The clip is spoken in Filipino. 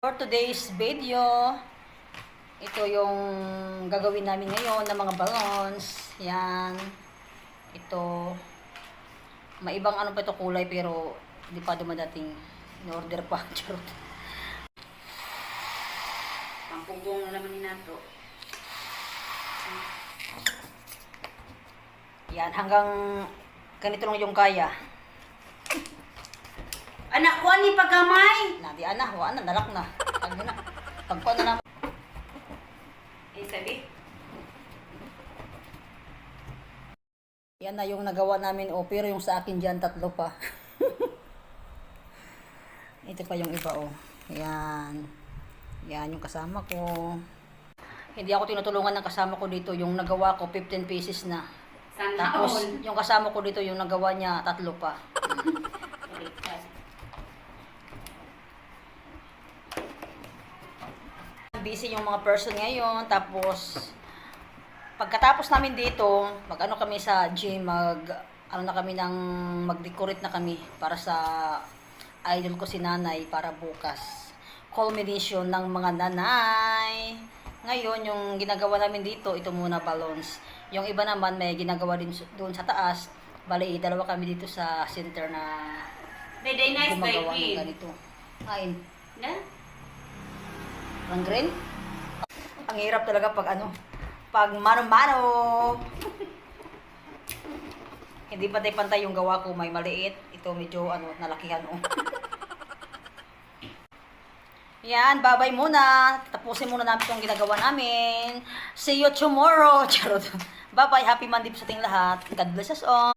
For today's video, ito yung gagawin namin ngayon ng mga balloons. Yan. Ito. May ibang ano pa ito kulay pero hindi pa dumadating. In-order pa. Charot. Pampugong na naman ni Nato. Yan. Hanggang ganito lang yung kaya. Anak ko, ni pagkamay! Di ana. Wala na. Nalak na. Ano na. Pagkuha na naman. Sabi? Yan na yung nagawa namin. O, pero yung sa akin dyan, tatlo pa. Ito pa yung iba, oh. Yan. Yan yung kasama ko. Hindi ako tinutulungan ng kasama ko dito. Yung nagawa ko, 15 pieces na. Sana Tapos, all. yung kasama ko dito, yung nagawa niya, tatlo pa. Busy yung mga person ngayon. Tapos, pagkatapos namin dito, mag-ano kami sa gym, mag-decorate na kami para sa idol ko si nanay para bukas. Culmination ng mga nanay. Ngayon, yung ginagawa namin dito, ito muna balloons. Yung iba naman may ginagawa din doon sa taas. Bali, dalawa kami dito sa center na Day nice, gumagawa ng baby. ganito. Kain. Na? Ang green? Ang hirap talaga pag mano-mano. Hindi pantay-pantay yung gawa ko. May maliit. Ito medyo nalakihan. Yan, bye-bye muna. Tapusin muna namin itong ginagawa namin. See you tomorrow. Charot. Bye-bye. Happy Monday po sa ating lahat. God bless us all.